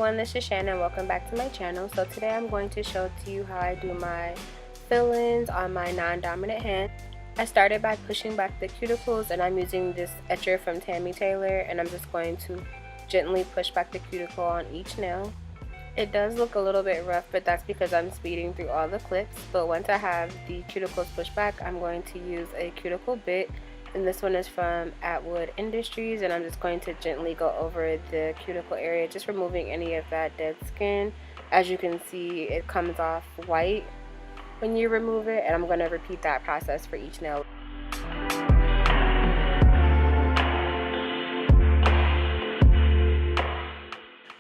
everyone, this is Shann and welcome back to my channel. So today I'm going to show to you how I do my fill-ins on my non-dominant hand. I started by pushing back the cuticles, and I'm using this etcher from Tammy Taylor, and I'm just going to gently push back the cuticle on each nail. It does look a little bit rough, but that's because I'm speeding through all the clips. But once I have the cuticles pushed back, I'm going to use a cuticle bit, and this one is from Acrylic Industries, and I'm just going to gently go over the cuticle area, just removing any of that dead skin. As you can see, it comes off white when you remove it, and I'm going to repeat that process for each nail.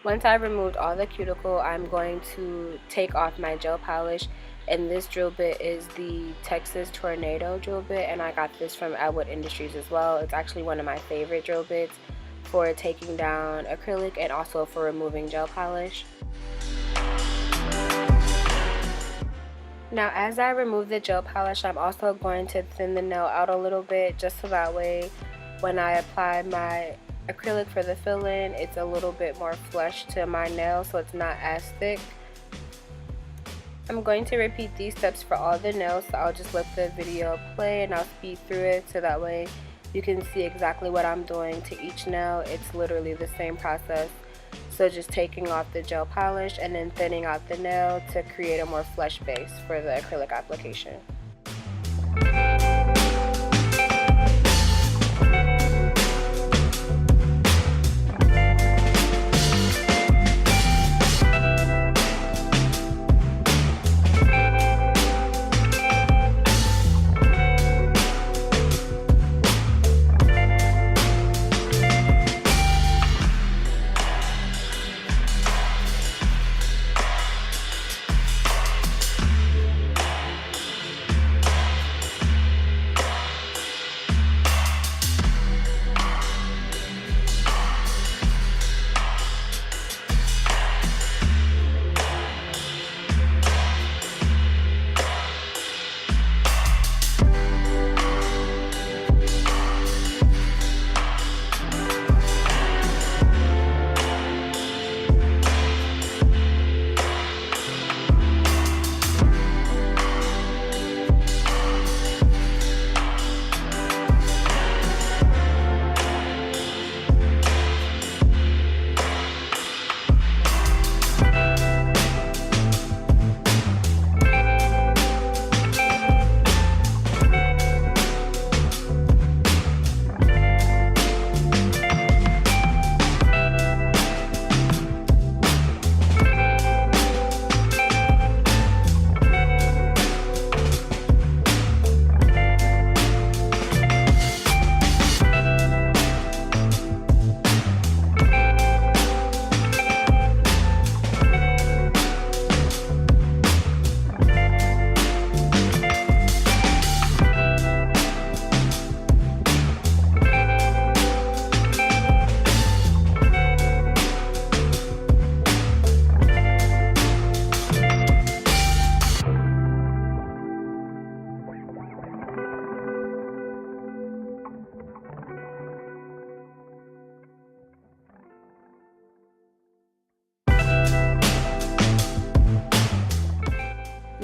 Once I've removed all the cuticle, I'm going to take off my gel polish, and this drill bit is the Texas Tornado drill bit, and I got this from Acrylic Industries as well. It's actually one of my favorite drill bits for taking down acrylic and also for removing gel polish. Now as I remove the gel polish, I'm also going to thin the nail out a little bit, just so that way when I apply my acrylic for the fill-in, it's a little bit more flush to my nail, so it's not as thick. I'm going to repeat these steps for all the nails, so I'll just let the video play and I'll speed through it so that way you can see exactly what I'm doing to each nail. It's literally the same process. So just taking off the gel polish and then thinning out the nail to create a more flush base for the acrylic application.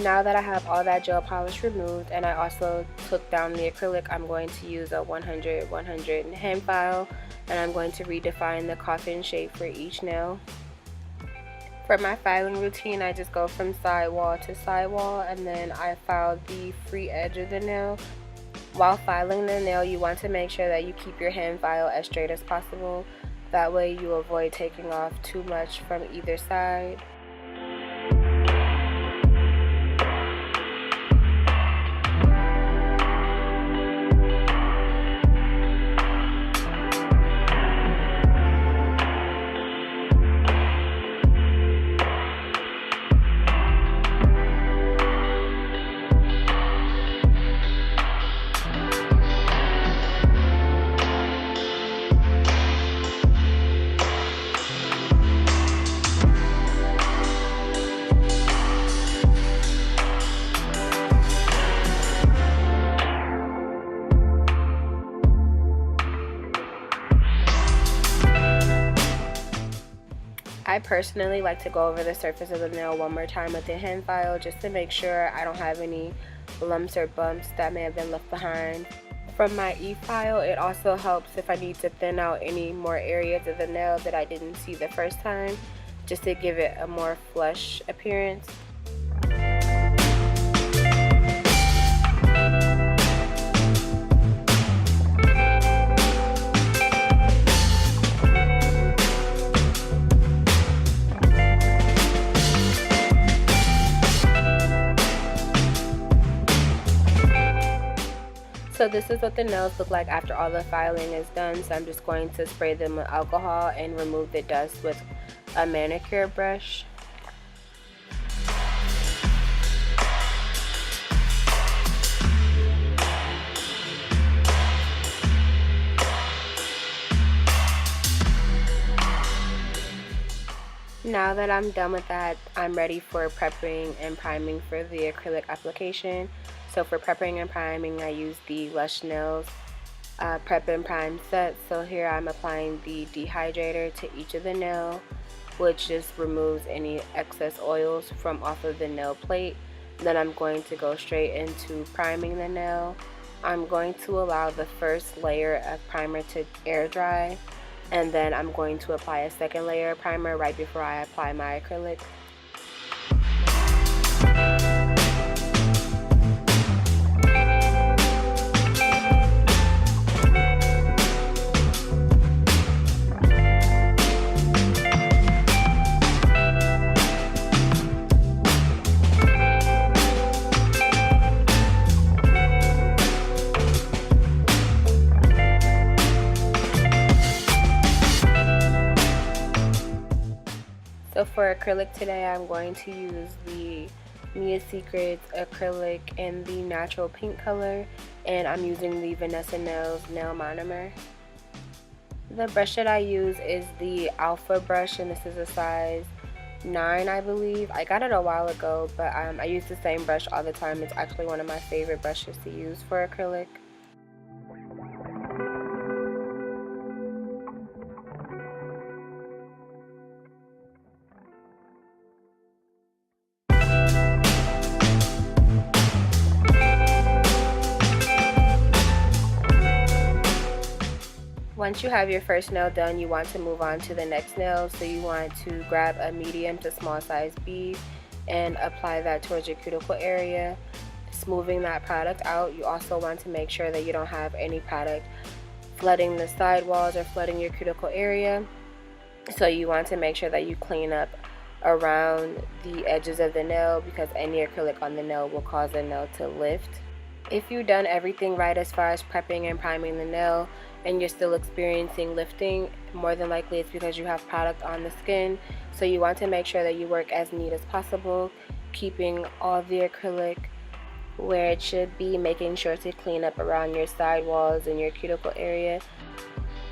Now that I have all that gel polish removed and I also took down the acrylic, I'm going to use a 100/100 hand file, and I'm going to redefine the coffin shape for each nail. For my filing routine, I just go from sidewall to sidewall, and then I file the free edge of the nail. While filing the nail, you want to make sure that you keep your hand file as straight as possible. That way you avoid taking off too much from either side. I personally like to go over the surface of the nail one more time with the hand file just to make sure I don't have any lumps or bumps that may have been left behind. From my e-file, it also helps if I need to thin out any more areas of the nail that I didn't see the first time, just to give it a more flush appearance. So this is what the nails look like after all the filing is done. So I'm just going to spray them with alcohol and remove the dust with a manicure brush. Now that I'm done with that, I'm ready for prepping and priming for the acrylic application. So for prepping and priming, I use the Lush Nails Prep and Prime set. So here I'm applying the dehydrator to each of the nail, which just removes any excess oils from off of the nail plate. Then I'm going to go straight into priming the nail. I'm going to allow the first layer of primer to air dry, and then I'm going to apply a second layer of primer right before I apply my acrylic. So for acrylic today, I'm going to use the Mia Secrets acrylic in the natural pink color, and I'm using the Vanessa Nails Nail Monomer. The brush that I use is the Alpha brush, and this is a size 9, I believe. I got it a while ago, but I use the same brush all the time. It's actually one of my favorite brushes to use for acrylic. Once you have your first nail done, you want to move on to the next nail. So you want to grab a medium to small size bead and apply that towards your cuticle area, smoothing that product out. You also want to make sure that you don't have any product flooding the side walls or flooding your cuticle area. So you want to make sure that you clean up around the edges of the nail, because any acrylic on the nail will cause the nail to lift. If you've done everything right as far as prepping and priming the nail and you're still experiencing lifting, more than likely it's because you have product on the skin. So you want to make sure that you work as neat as possible, keeping all the acrylic where it should be, making sure to clean up around your side walls and your cuticle area.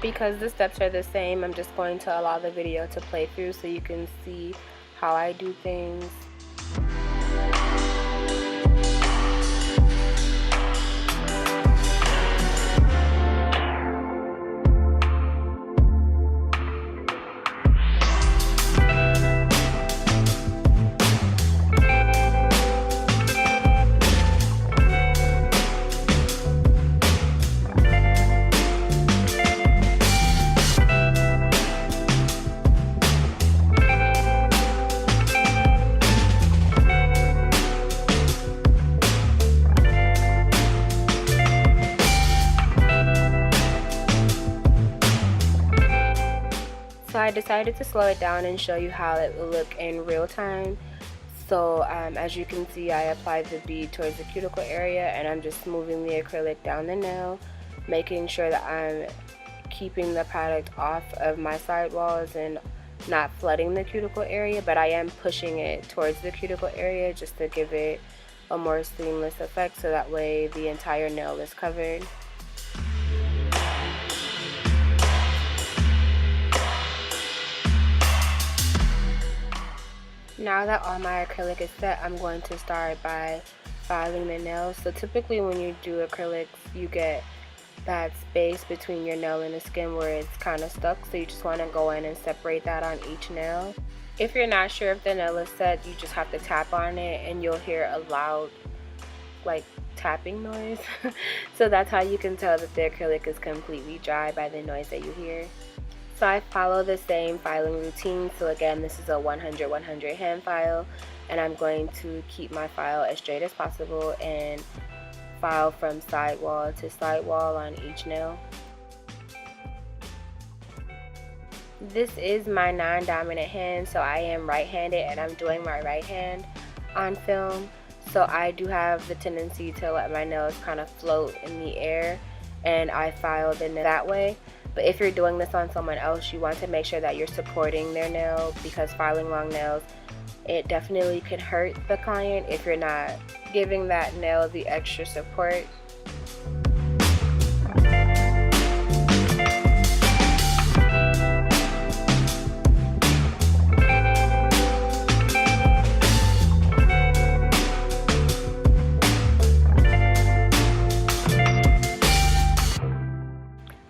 Because the steps are the same, I'm just going to allow the video to play through so you can see how I do things. So I decided to slow it down and show you how it will look in real time. So as you can see, I applied the bead towards the cuticle area, and I'm just moving the acrylic down the nail, making sure that I'm keeping the product off of my side walls and not flooding the cuticle area, but I am pushing it towards the cuticle area just to give it a more seamless effect, so that way the entire nail is covered. Now that all my acrylic is set, I'm going to start by filing the nails. So typically when you do acrylics, you get that space between your nail and the skin where it's kind of stuck, so you just want to go in and separate that on each nail. If you're not sure if the nail is set, you just have to tap on it and you'll hear a loud like tapping noise. So that's how you can tell that the acrylic is completely dry, by the noise that you hear. So I follow the same filing routine. So again, this is a 100-100 hand file, and I'm going to keep my file as straight as possible and file from sidewall to sidewall on each nail. This is my non-dominant hand, so I am right-handed and I'm doing my right hand on film. So I do have the tendency to let my nails kind of float in the air, and I file the nail that way. But if you're doing this on someone else, you want to make sure that you're supporting their nail, because filing long nails, it definitely can hurt the client if you're not giving that nail the extra support.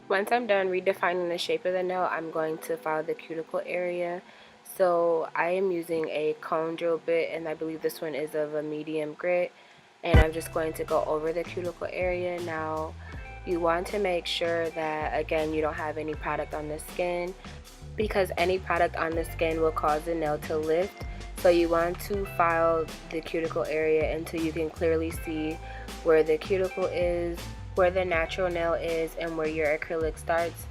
Once I'm done redefining the shape of the nail, I'm going to file the cuticle area. So I am using a cone drill bit, and I believe this one is of a medium grit, and I'm just going to go over the cuticle area. Now you want to make sure that, again, you don't have any product on the skin, because any product on the skin will cause the nail to lift. So you want to file the cuticle area until you can clearly see where the cuticle is, where the natural nail is, and where your acrylic starts.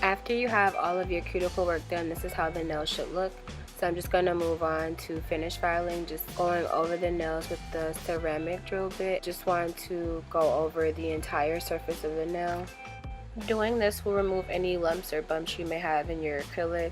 After you have all of your cuticle work done, this is how the nail should look. So I'm just going to move on to finish filing, just going over the nails with the ceramic drill bit. Just want to go over the entire surface of the nail. Doing this will remove any lumps or bumps you may have in your acrylic.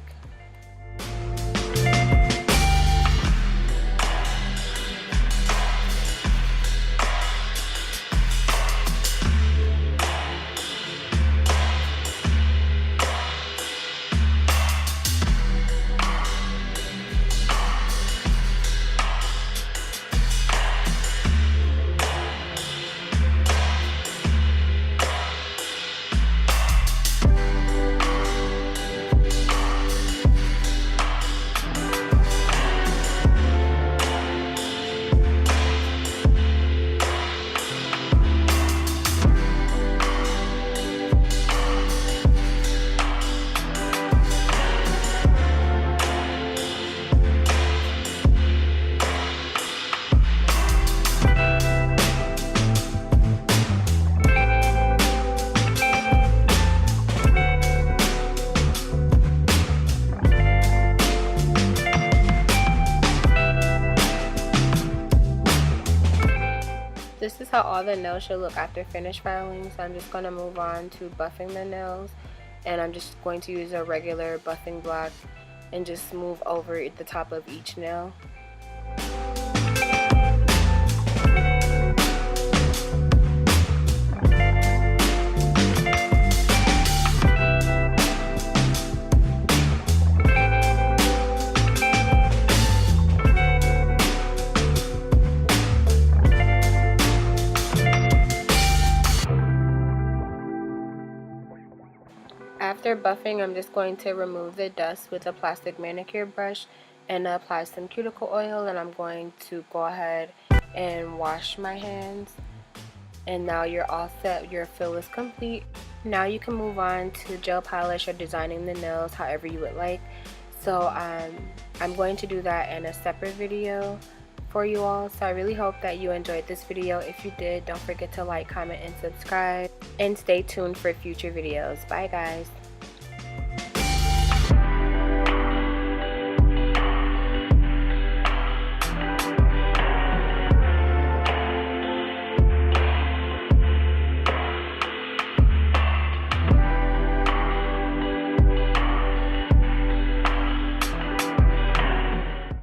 This is how all the nails should look after finish filing. So I'm just going to move on to buffing the nails, and I'm just going to use a regular buffing block and just move over the top of each nail. After buffing, I'm just going to remove the dust with a plastic manicure brush and apply some cuticle oil, and I'm going to go ahead and wash my hands. And now you're all set, your fill is complete. Now you can move on to gel polish or designing the nails however you would like. So I'm going to do that in a separate video for you all. So I really hope that you enjoyed this video. If you did, don't forget to like, comment, and subscribe, and stay tuned for future videos. Bye guys.